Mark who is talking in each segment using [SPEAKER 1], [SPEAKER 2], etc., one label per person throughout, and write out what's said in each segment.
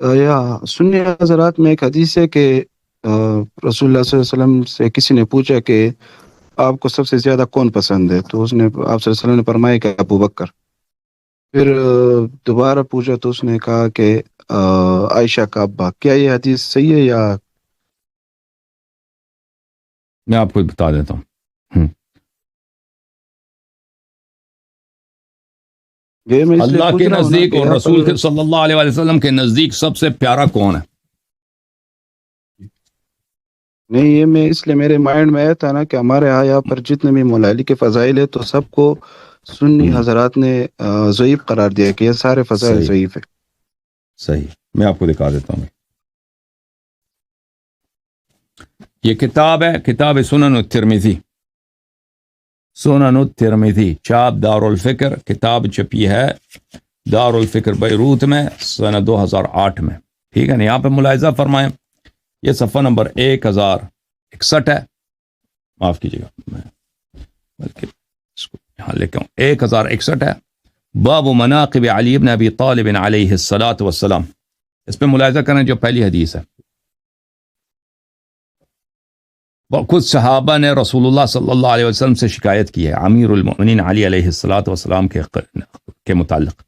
[SPEAKER 1] یا سنی حضرات میں ایک حدیث ہے کہ رسول اللہ صلی اللہ علیہ وسلم سے کسی نے پوچھا کہ آپ کو سب سے زیادہ کون پسند ہے، تو اس نے آپ صلی اللہ علیہ وسلم نے فرمایا کہ ابو بکر۔ پھر دوبارہ پوچھا تو اس نے کہا کہ عائشہ کا ابا۔ کیا یہ حدیث صحیح ہے یا؟
[SPEAKER 2] میں آپ کو بتا دیتا ہوں۔ اللہ کے نزدیک اور رسول کے صلی اللہ علیہ وسلم کے نزدیک سب سے پیارا کون ہے؟
[SPEAKER 1] نہیں، یہ میں اس لیے میرے مائنڈ میں آیا تھا نا کہ ہمارے یہاں پر جتنے بھی مولا علی کے فضائل ہے تو سب کو سنی حضرات نے ضعیف قرار دیا کہ یہ سارے فضائل ضعیف ہے۔
[SPEAKER 2] صحیح، میں آپ کو دکھا دیتا ہوں۔ یہ کتاب ہے، کتاب سنن الترمذی، سنن الترمذی، چاپ دار الفکر، کتاب چھپی ہے دار الفکر بیروت میں سنہ 2008 میں، ٹھیک ہے نا؟ یہاں پہ ملاحظہ فرمائیں، یہ صفحہ نمبر 1061 ہے، معاف کیجیے گا بلکہ اس کو یہاں لے کے آؤں، 1061 ہے، باب مناقب علی بن ابی طالب علیہ الصلاۃ والسلام۔ اس پہ ملاحظہ کریں جو پہلی حدیث ہے، خود صحابہ نے رسول اللہ صلی اللہ علیہ وسلم سے شکایت کی ہے امیر المؤمنین علی علیہ الصلاۃ والسلام کے متعلق،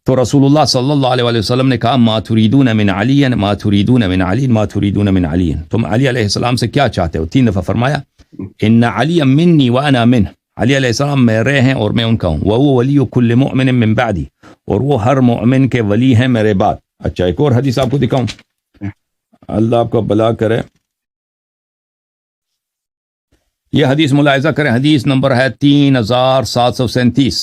[SPEAKER 2] تو رسول اللہ صلی اللہ علیہ وسلم نے کہا ما تريدون من علی، ما تريدون من علی، ما تريدون من علی، تم علی علیہ السلام سے کیا چاہتے ہو؟ 3 دفعہ فرمایا ان علی منی وانا منہ، علی علیہ السلام میرے ہیں اور میں ان کا ہوں، وهو ولی کل مؤمن من بعدی، اور وہ ہر مؤمن کے ولی ہیں میرے بعد۔ اچھا، ایک اور حدیث آپ کو دکھاؤں، اللہ آپ کو بلا کرے، یہ حدیث ملاحظہ کریں، حدیث نمبر ہے 3737،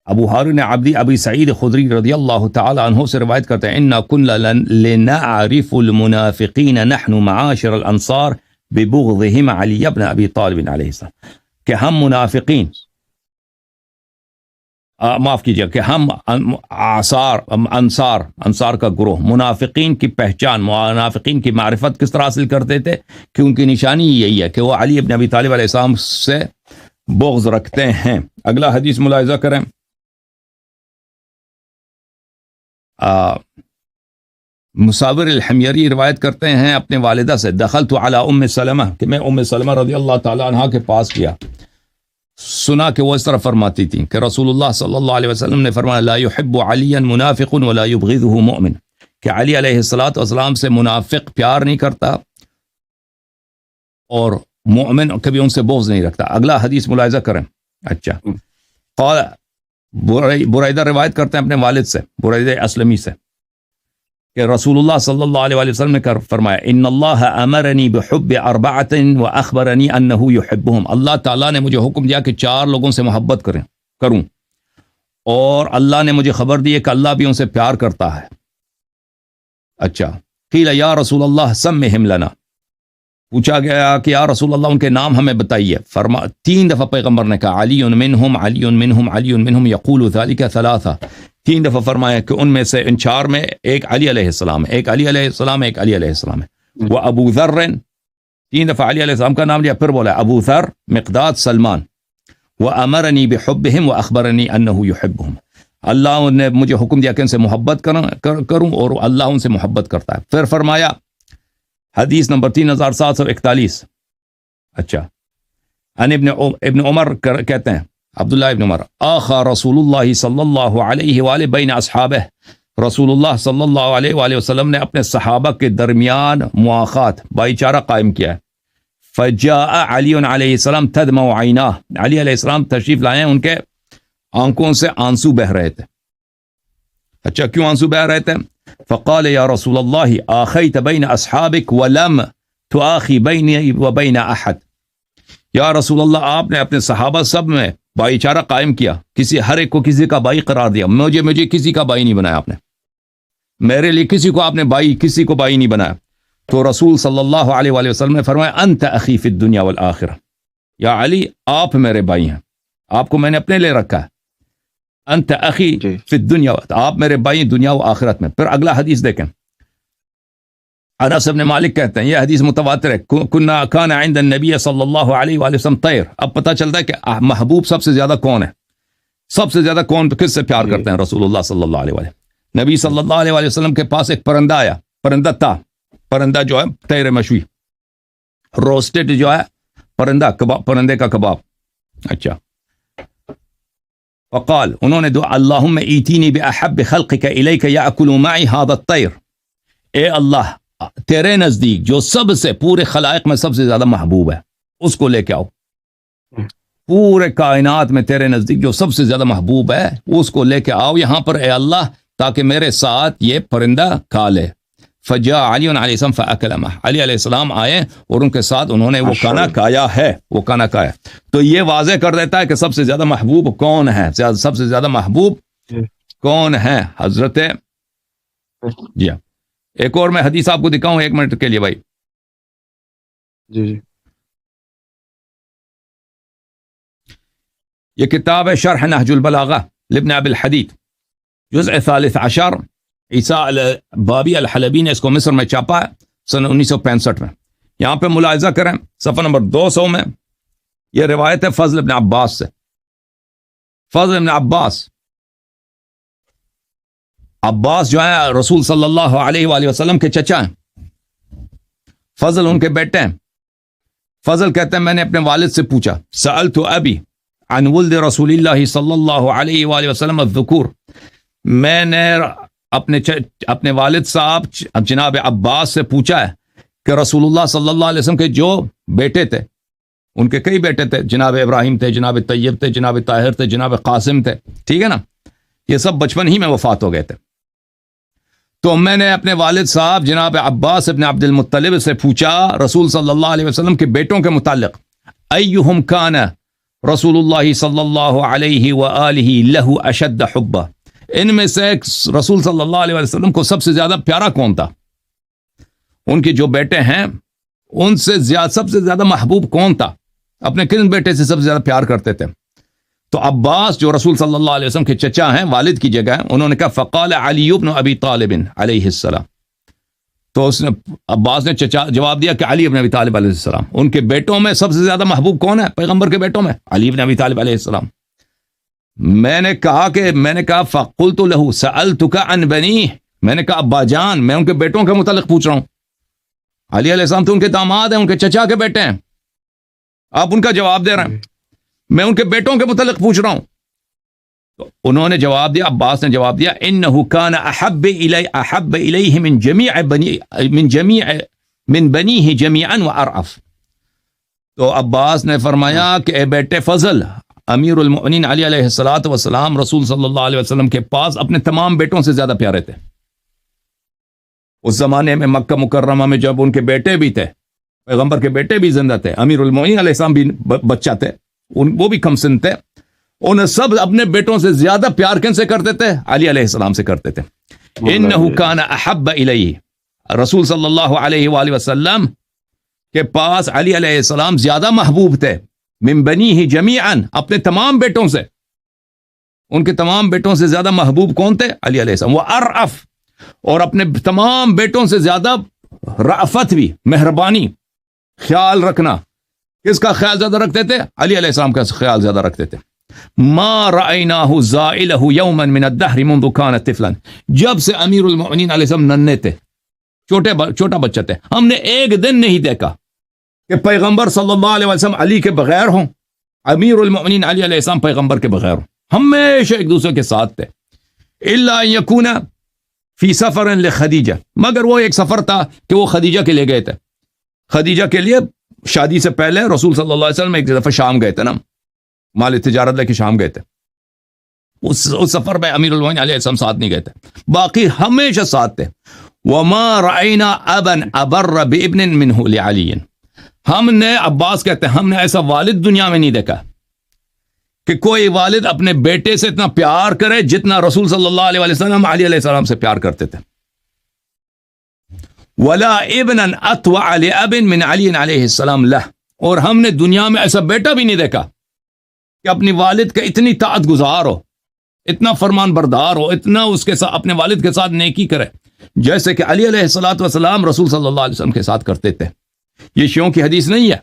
[SPEAKER 2] ابو ہارون عبدی ابی سعید خدری رضی اللہ تعالی عنہ سے روایت کرتے ہیں انا كنا لنعرف المنافقین نحن معاشر الانصار ببغضهم علی بن ابی طالب علیہ السلام، کہ ہم منافقین، معاف کیجیے، کہ ہم انصار کا گروہ منافقین کی پہچان، منافقین کی معرفت کس طرح حاصل کرتے تھے کہ ان کی نشانی یہی ہے کہ وہ علی ابن ابی طالب علیہ السلام سے بغض رکھتے ہیں۔ اگلا حدیث ملاحظہ کریں، مصور الحمیری روایت کرتے ہیں اپنے والدہ سے، دخلت علی ام سلمہ، کہ میں ام سلمہ رضی اللہ تعالی عنہ کے پاس گیا، سنا کہ وہ اس طرح فرماتی تھیں کہ رسول اللہ صلی اللہ علیہ وسلم نے فرمایا لا يحب علیا منافق ولا يبغضه مؤمن، کہ علی علیہ الصلوۃ والسلام سے منافق پیار نہیں کرتا اور مومن کبھی ان سے بغض نہیں رکھتا۔ اگلا حدیث ملاحظہ کریں، اچھا، قال بریدہ روایت کرتے ہیں اپنے والد سے، بریدہ اسلمی سے، کہ رسول اللہ صلی اللہ علیہ وسلم نے فرمایا ان اللہ امرنی بحب اربعۃ واخبرنی انہ یحبهم، اللہ تعالیٰ نے مجھے حکم دیا کہ 4 لوگوں سے محبت کروں، اور اللہ نے مجھے خبر دی ہے کہ اللہ بھی ان سے پیار کرتا ہے۔ اچھا، قیل یا رسول اللہ سمہم لنا، پوچھا گیا کہ یا رسول اللہ ان کے نام ہمیں بتائیے، 3 دفعہ پیغمبر نے کہا علی منہم علی منہم علی منہم، یقول ذلک 3، 3 دفعہ فرمایا کہ ان میں سے ان 4 میں ایک علی علیہ السلام ہے، ایک علی علیہ السلام ہے، ایک علی علیہ السلام ہے۔ وہ ابو ذر، 3 دفعہ علی علیہ السلام کا نام لیا، پھر بولا ابو ذر، مقداد، سلمان، وامرنی بحبہم واخبرنی انہ یحبہم، اللہ نے مجھے حکم دیا کہ ان سے محبت کروں اور اللہ ان سے محبت کرتا ہے۔ پھر فرمایا حدیث نمبر 3741، اچھا، ان ابن عمر کہتے ہیں، عبداللہ ابن عمر، آخا رسول اللہ صلی اللہ علیہ وآلہ بین اصحابہ، رسول اللہ صلی اللہ علیہ وآلہ وسلم نے اپنے صحابہ کے درمیان مواخات، بھائی چارہ قائم کیا ہے۔ فجاء علی علیہ السلام تدمع عیناہ، علی علیہ السلام تشریف لائے ہیں، ان کے آنکھوں سے آنسو بہ رہے تھے۔ اچھا، کیوں آنسو بہ رہے تھے؟ فقال یا رسول اللہ آخیت بین اصحابک ولم تآخی بینی و بین احد، یا رسول اللہ آپ نے اپنے صحابہ سب میں بھائی چارہ قائم کیا، ہر ایک کو کسی کا بھائی قرار دیا، مجھے کسی کا بھائی نہیں بنایا آپ نے، میرے لیے کسی کو آپ نے کسی کو بھائی نہیں بنایا۔ تو رسول صلی اللہ علیہ وآلہ وسلم نے فرمایا انت اخی فی الدنیا والآخرہ، یا علی آپ میرے بھائی ہیں، آپ کو میں نے اپنے لیے رکھا ہے، انت اخی فی الدنیا، آپ میرے بھائی دنیا و آخرت میں۔ پھر اگلا حدیث دیکھیں، انس بن مالک کہتے ہیں، یہ حدیث متواتر ہے، کان عند النبی صلی اللہ علیہ وآلہ وسلم طیر، اب پتہ چلتا ہے کہ محبوب سب سے زیادہ کون ہے، سب سے زیادہ کون کس سے پیار کرتے ہیں رسول اللہ صلی اللہ علیہ وآلہ۔ نبی صلی اللہ علیہ وسلم کے پاس ایک پرندہ آیا، پرندہ تھا، پرندہ جو ہے تیر مشوی، روسٹڈ جو ہے پرندہ، کباب، پرندے کا کباب. اچھا، وقال، انہوں نے دعا، اللہم ایتینی باحب خلقک الیک یاکل معی ھذا الطیر، اے اللہ تیرے نزدیک جو سب سے پورے خلائق میں سب سے زیادہ محبوب ہے اس کو لے کے آؤ. پورے کائنات میں تیرے نزدیک جو سب سے زیادہ محبوب ہے اس کو لے کے آؤ یہاں پر اے اللہ، تاکہ میرے ساتھ یہ پرندہ کھا لے. فجاء علی علیہ السلام فاکل معه، علی علیہ السلام آئے اور ان کے ساتھ انہوں نے وہ کھانا کھایا ہے، وہ کھانا کھایا. تو یہ واضح کر دیتا ہے کہ سب سے زیادہ محبوب کون ہے، سب سے زیادہ محبوب کون ہے؟ حضرت. جی ہاں، ایک اور میں حدیث آپ کو دکھاؤں 1 منٹ کے لیے بھائی.
[SPEAKER 1] جی جی
[SPEAKER 2] یہ کتاب ہے شرح نہج البلاغہ لابن ابی الحدید، جزء 13، عیسیٰ بابی الحلبی نے اس کو مصر میں چھاپا ہے سن 1965 میں. یہاں پہ ملاحظہ کریں صفحہ نمبر 200 میں یہ روایت ہے فضل ابن عباس سے. فضل ابن عباس جو ہے رسول صلی اللہ علیہ وآلہ وسلم کے چچا ہیں. فضل ان کے بیٹے ہیں. فضل کہتے ہیں میں نے اپنے والد سے پوچھا، سألت ابی عن ولد رسول اللہ صلی اللہ علیہ وآلہ وسلم الذکور، میں نے اپنے والد صاحب جناب عباس سے پوچھا ہے کہ رسول اللہ صلی اللہ علیہ وسلم کے جو بیٹے تھے، ان کے کئی بیٹے تھے، جناب ابراہیم تھے، جناب طیب تھے، جناب طاہر تھے، جناب قاسم تھے، ٹھیک ہے نا، یہ سب بچپن ہی میں وفات ہو گئے تھے. تو میں نے اپنے والد صاحب جناب عباس ابن عبد المطلب سے پوچھا رسول صلی اللہ علیہ وسلم کے بیٹوں کے متعلق، ایہم کان رسول اللہ صلی اللہ علیہ وآلہ لہ اشد حبہ، ان میں سے رسول صلی اللہ علیہ وسلم کو سب سے زیادہ پیارا کون تھا؟ ان کے جو بیٹے ہیں ان سے سب سے زیادہ محبوب کون تھا؟ اپنے کن بیٹے سے سب سے زیادہ پیار کرتے تھے؟ تو عباس جو رسول صلی اللہ علیہ وسلم کے چچا ہیں، والد کی جگہ، انہوں نے کہا فقال علی بن ابی طالب علیہ السلام. تو اس نے عباس نے چچا جواب دیا کہ علی بن ابی طالب علیہ السلام. ان کے بیٹوں میں سب سے زیادہ محبوب کون ہے پیغمبر کے بیٹوں میں؟ علی بن ابی طالب علیہ السلام. میں نے کہا فقلت له سألتك عن بنيه، میں نے کہا ابا جان میں ان کے بیٹوں کے متعلق پوچھ رہا ہوں. علی علیہ السلام تو ان کے داماد ہیں، ان کے چچا کے بیٹے ہیں، آپ ان کا جواب دے رہے ہیں، میں ان کے بیٹوں کے متعلق پوچھ رہا ہوں. تو انہوں نے جواب دیا، عباس نے جواب دیا، انه كان احب الیہ من بنیہ جمیعا وارعف. تو عباس نے فرمایا کہ اے بیٹے فضل، امیر المؤمنین علی علیہ الصلوۃ والسلام رسول صلی اللہ علیہ وسلم کے پاس اپنے تمام بیٹوں سے زیادہ پیارے تھے. اس زمانے میں مکہ مکرمہ میں جب ان کے بیٹے بھی تھے، پیغمبر کے بیٹے بھی زندہ تھے، امیر المؤمنین علیہ السلام بھی بچہ تھے، وہ بھی کم سن تھے، انہیں سب اپنے بیٹوں سے زیادہ پیار کن سے کرتے تھے؟ علی علیہ السلام سے کرتے تھے. انہ کان احب الیہ، رسول صلی اللہ علیہ وآلہ وسلم کے پاس علی علیہ السلام زیادہ محبوب تھے، من بنیہ جمیعا، اپنے تمام بیٹوں سے. ان کے تمام بیٹوں سے زیادہ محبوب کون تھے؟ علی علیہ السلام. وہ ارعف، اور اپنے تمام بیٹوں سے زیادہ رأفت بھی، مہربانی، خیال رکھنا، کس کا خیال زیادہ رکھتے تھے؟ علی علیہ السلام کا خیال زیادہ رکھتے تھے. ما رأیناہ زائلہ یوما من الدہر منذ کان طفلا، جب سے امیر المؤمنین علیہ السلام ننھے تھے، چھوٹا بچہ تھے، ہم نے ایک دن نہیں دیکھا کہ پیغمبر صلی اللہ علیہ وسلم علی کے بغیر ہوں، امیر المؤمنین علی علیہ السلام پیغمبر کے بغیر ہوں، ہمیشہ ایک دوسرے کے ساتھ تھے. الا ان یکون فی سفر لخدیجہ، مگر وہ ایک سفر تھا کہ وہ خدیجہ کے لیے گئے تھے. خدیجہ کے لیے شادی سے پہلے رسول صلی اللہ علیہ وسلم ایک دفعہ شام گئے تھے نا، مال تجارت لے کے شام گئے تھے. اس سفر میں امیر المؤمنین علیہ السلام ساتھ نہیں گئے تھے، باقی ہمیشہ ساتھ تھے. وما رأینا ابا ابر بابن منہ لعلی، ہم نے، عباس کہتے ہیں، ہم نے ایسا والد دنیا میں نہیں دیکھا کہ کوئی والد اپنے بیٹے سے اتنا پیار کرے جتنا رسول صلی اللہ علیہ وسلم علی علیہ السلام سے پیار کرتے تھے. ولا ابنا اطوع لاب من علی علیہ السلام لہ، اور ہم نے دنیا میں ایسا بیٹا بھی نہیں دیکھا کہ اپنی والد کا اتنی طاعت گزار ہو، اتنا فرمان بردار ہو، اتنا اس کے ساتھ اپنے والد کے ساتھ نیکی کرے جیسے کہ علی علیہ الصلوۃ والسلام رسول صلی اللہ علیہ وسلم کے ساتھ کرتے تھے. یہ شیعوں کی حدیث نہیں ہے،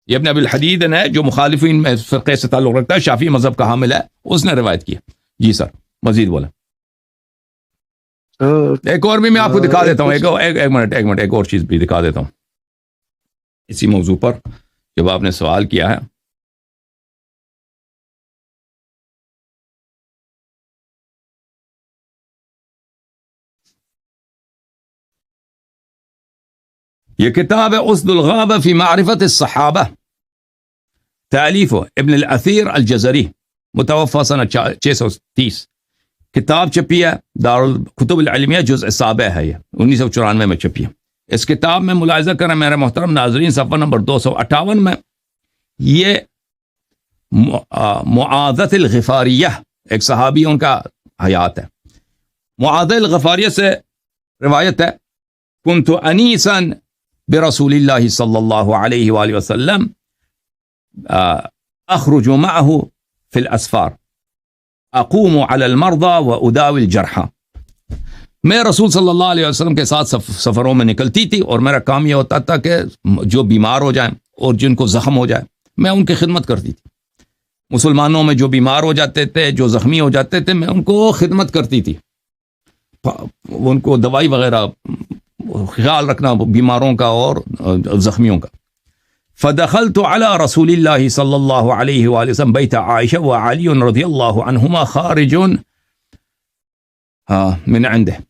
[SPEAKER 2] یہ ابن ابی الحدید ہے جو مخالفین میں فرقے سے تعلق رکھتا ہے، شافعی مذہب کا حامل ہے، اس نے روایت کی. جی سر مزید بولیں. ایک اور بھی میں آپ کو دکھا دیتا ہوں، ایک منٹ ایک اور چیز بھی دکھا دیتا ہوں اسی موضوع پر، جب آپ نے سوال کیا ہے۔ یہ کتاب ہے اسد الغابہ فی معرفت الصحابہ، تالیف ابن الاثیر الجزری، متوفى سنہ 630، کتاب چھپی ہے دارالکتب العلمیہ، جزء سابع ہے، یہ 1994 میں چھپی ہے۔ اس کتاب میں ملاحظہ کریں میرے محترم ناظرین، صفحہ نمبر 258 میں یہ معاذۃ الغفاریہ، ایک صحابی ان کا حیات ہے۔ معاذ الغفاریہ سے روایت ہے، کنت انیسا برسول اللہ صلی اللہ علیہ وآلہ وسلم اخرج معه فی الاسفار اقوم علی المرضى واداوی الجرحى، میں رسول صلی اللہ علیہ وسلم کے ساتھ سفروں میں نکلتی تھی، اور میرا کام یہ ہوتا تھا کہ جو بیمار ہو جائیں اور جن کو زخم ہو جائے میں ان کی خدمت کرتی تھی۔ مسلمانوں میں جو بیمار ہو جاتے تھے، جو زخمی ہو جاتے تھے، میں ان کو خدمت کرتی تھی، ان کو دوائی وغیرہ خیال رکھنا بیماروں کا اور زخمیوں کا۔ فدخلت على رسول اللہ صلی اللہ علیہ وآلہ وسلم بیت عائشہ وعلی رضی اللہ عنہما خارج من عنده،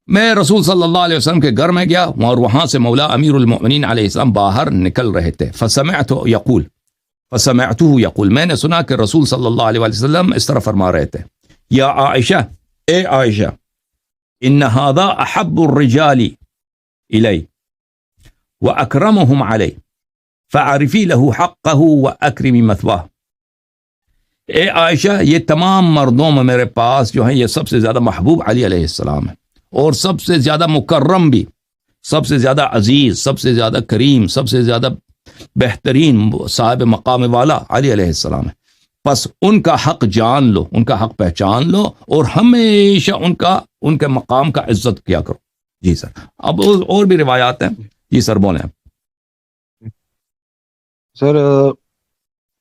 [SPEAKER 2] میں رسول صلی اللہ علیہ وسلم کے گھر میں گیا اور وہاں سے مولا امیر المؤمنین علیہ السلام باہر نکل رہے تھے۔ فسمعته یقول، میں نے سنا کہ رسول صلی اللہ علیہ وسلم اس طرح فرما رہے تھے، یا عائشہ، اے عائشہ، ان هذا احب الرجال الی واکرمهم علی فعرفی له حقه واکرمی مثواه، اے عائشہ، یہ تمام مردوں میں میرے پاس جو ہیں یہ سب سے زیادہ محبوب علی علیہ السلام ہے، اور سب سے زیادہ مکرم بھی، سب سے زیادہ عزیز، سب سے زیادہ کریم، سب سے زیادہ بہترین صاحب مقام والا علی علیہ السلام ہے۔ پس ان کا حق جان لو، ان کا حق پہچان لو، اور ہمیشہ ان کے مقام کا عزت کیا کرو۔ جی سر، اب اور بھی روایات ہیں، جی سر بولیں۔
[SPEAKER 1] سر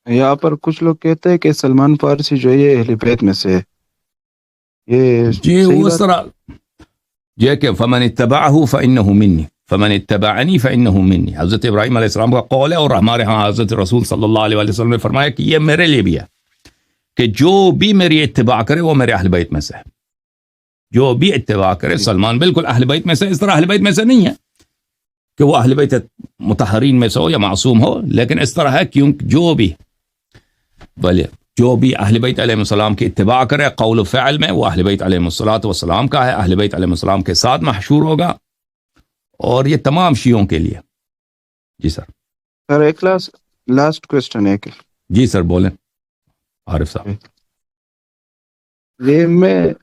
[SPEAKER 1] یہاں پر کچھ لوگ کہتے ہیں کہ سلمان فارسی جو ہے یہ اہل بیت میں سے ہے، یہ
[SPEAKER 2] جی وہ اس طرح یہ کہ فمن اتبعہ فإنہ منی فمن اتبعنی فإنہ منی، حضرت ابراہیم علیہ السلام کا قول ہے، اور ہمارے ہاں حضرت رسول صلی اللہ علیہ وسلم نے فرمایا کہ یہ میرے لیے بھی ہے، کہ جو بھی میری اتباع کرے وہ میرے اہل بیت میں سے ہے، جو بھی اتباع کرے۔ سلمان بالکل اہل بیت میں سے، اس طرح اہل بیت میں سے نہیں ہے کہ وہ اہل بیت مطہرین میں سے ہو یا معصوم ہو، لیکن اس طرح ہے کیونکہ جو بھی اہل بیت علیہ السلام کی اتباع کرے قول و فعل میں، وہ اہل بیت علیہ السلام کا ہے، اہل بیت علیہ السلام کے ساتھ محشور ہوگا، اور یہ تمام شیعوں کے لیے۔ جی سر۔
[SPEAKER 1] سر ایک لاسٹ کوسچن ہے کہ
[SPEAKER 2] جی سر بولیں عارف صاحب۔
[SPEAKER 1] یہ میں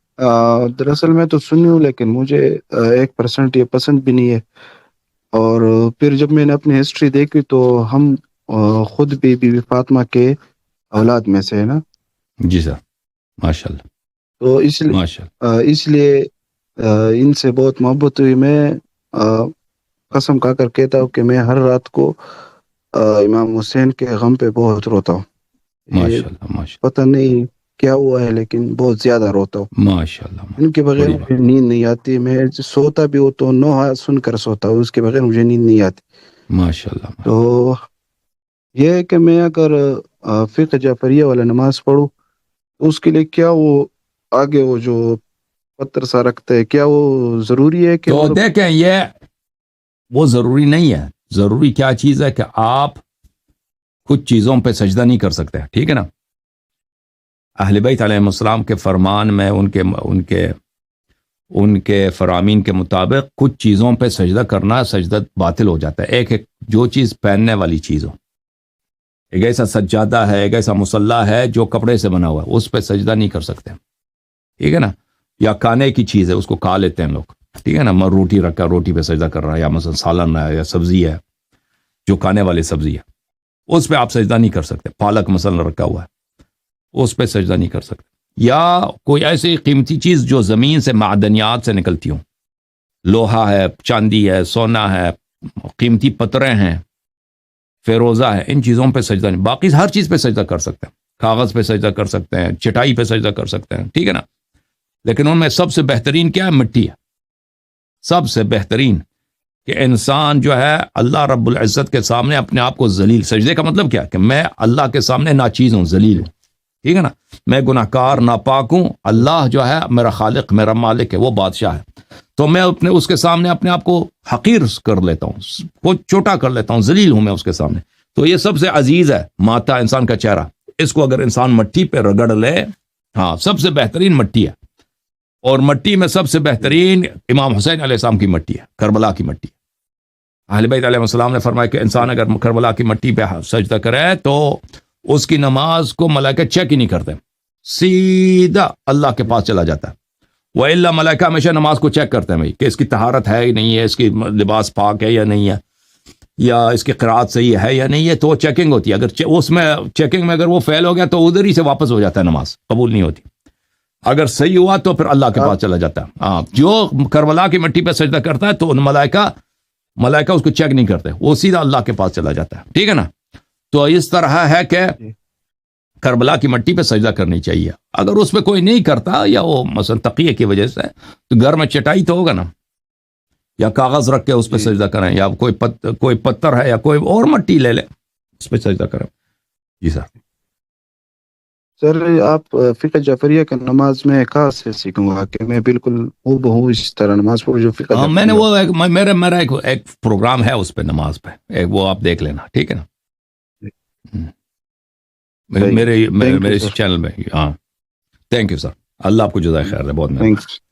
[SPEAKER 1] دراصل میں تو سنی ہوں، لیکن مجھے 1% یہ پسند بھی نہیں ہے، اور پھر جب میں نے اپنی ہسٹری دیکھی تو ہم خود بھی بی بی فاطمہ کے اولاد میں سے ہے نا۔
[SPEAKER 2] جی سر، ماشاء اللہ۔
[SPEAKER 1] تو اس لیے ان سے بہت محبت ہوئی۔ میں قسم کھا کر کہتا ہوں کہ میں ہر رات کو امام حسین کے غم پہ بہت روتا ہوں۔
[SPEAKER 2] ماشاء اللہ،
[SPEAKER 1] پتہ نہیں کیا ہوا ہے، لیکن بہت زیادہ روتا ہوں۔
[SPEAKER 2] ماشاء اللہ،
[SPEAKER 1] ان کے بغیر مجھے نیند نہیں آتی۔ میں سوتا بھی ہوں تو نوحہ سن کر سوتا ہوں، اس کے بغیر مجھے نیند نہیں آتی۔
[SPEAKER 2] ماشاء اللہ۔
[SPEAKER 1] تو یہ ہے کہ میں اگر فقہ جعفریہ والا نماز پڑھوں تو اس کے لیے کیا وہ آگے وہ جو پتر سا رکھتا ہے، کیا وہ ضروری ہے کہ
[SPEAKER 2] تو دیکھیں یہ وہ ضروری نہیں ہے۔ ضروری کیا چیز ہے کہ آپ کچھ چیزوں پہ سجدہ نہیں کر سکتے، ٹھیک ہے نا۔ اہل بیت علیہ السلام کے فرمان میں ان کے فرامین کے مطابق کچھ چیزوں پہ سجدہ کرنا، سجدہ باطل ہو جاتا ہے۔ ایک جو چیز پہننے والی چیز ہو، ایک ایسا سجادہ ہے، ایک ایسا مصلی ہے جو کپڑے سے بنا ہوا ہے، اس پہ سجدہ نہیں کر سکتے، ٹھیک ہے نا۔ یا کھانے کی چیز ہے، اس کو کھا لیتے ہیں لوگ، ٹھیک ہے نا۔ میں روٹی رکھا، روٹی پہ سجدہ کر رہا ہے، یا مثلا سالن ہے یا سبزی ہے جو کھانے والی سبزی ہے، اس پہ آپ سجدہ نہیں کر سکتے۔ پالک مثلا رکھا ہوا ہے، اس پہ سجدہ نہیں کر سکتے۔ یا کوئی ایسی قیمتی چیز جو زمین سے معدنیات سے نکلتی ہوں، لوہا ہے، چاندی ہے، سونا ہے، قیمتی پتریں ہیں، فیروزہ ہے، ان چیزوں پہ سجدہ نہیں۔ باقی ہر چیز پہ سجدہ کر سکتے ہیں، کاغذ پہ سجدہ کر سکتے ہیں، چٹائی پہ سجدہ کر سکتے ہیں، ٹھیک ہے نا۔ لیکن ان میں سب سے بہترین کیا ہے؟ مٹی ہے۔ سب سے بہترین کہ انسان جو ہے اللہ رب العزت کے سامنے اپنے آپ کو ذلیل، سجدے کا مطلب کیا کہ میں اللہ کے سامنے ناچیز ہوں، ذلیل ہوں، ٹھیک ہے نا، میں گناہ کار ناپاک ہوں، اللہ جو ہے میرا خالق میرا مالک ہے، وہ بادشاہ ہے، تو میں اپنے اس کے سامنے اپنے آپ کو حقیر کر لیتا ہوں، کو چھوٹا کر لیتا ہوں، ذلیل ہوں میں اس کے سامنے. تو یہ سب سے عزیز ہے ماتا انسان کا چہرہ، اس کو اگر انسان مٹی پہ رگڑ لے، ہاں سب سے بہترین مٹی ہے، اور مٹی میں سب سے بہترین امام حسین علیہ السلام کی مٹی ہے، کربلا کی مٹی. اہل بیت علیہ السلام نے فرمایا کہ انسان اگر کربلا کی مٹی پہ سجدہ کرے تو اس کی نماز کو ملائکہ چیک ہی نہیں کرتے، سیدھا اللہ کے پاس چلا جاتا ہے. وَإِلَّا ملائکہ ہمیشہ نماز کو چیک کرتے ہیں بھائی کہ اس کی طہارت ہے یا نہیں ہے، اس کی لباس پاک ہے یا نہیں ہے، یا اس کی قرات صحیح ہے یا نہیں ہے، تو وہ چیکنگ ہوتی ہے. اگر اس میں چیکنگ میں اگر وہ فیل ہو گیا تو ادھر ہی سے واپس ہو جاتا ہے، نماز قبول نہیں ہوتی. اگر صحیح ہوا تو پھر اللہ کے پاس چلا جاتا ہے. ہاں جو کربلا کی مٹی پہ سجدہ کرتا ہے تو ملائکہ اس کو چیک نہیں کرتے، وہ سیدھا اللہ کے پاس چلا جاتا ہے، ٹھیک ہے نا. تو اس طرح ہے کہ کربلا کی مٹی پہ سجدہ کرنی چاہیے. اگر اس پہ کوئی نہیں کرتا یا وہ مثلا تقیہ کی وجہ سے، تو گھر میں چٹائی تو ہوگا نا، یا کاغذ رکھ کے اس پہ سجدہ کریں، یا کوئی پتھر ہے یا کوئی اور مٹی لے لے اس پہ سجدہ کریں. جی
[SPEAKER 1] سر آپ فقہ جعفریہ کی نماز میں کہاں سے سیکھوں گا کہ میں بالکل ہو بہو اس طرح نماز پڑھوں جو فقہ
[SPEAKER 2] ہاں، میں نے
[SPEAKER 1] جعفریہ؟
[SPEAKER 2] وہ میرا ایک پروگرام ہے اس پہ، نماز پہ، وہ آپ دیکھ لینا، ٹھیک ہے نا، میرے
[SPEAKER 1] Thank you,
[SPEAKER 2] اس
[SPEAKER 1] sir.
[SPEAKER 2] چینل میں. ہاں تھینک یو سر، اللہ آپ کو جزائے خیر ہے، بہت مہربانی.
[SPEAKER 1] Thanks.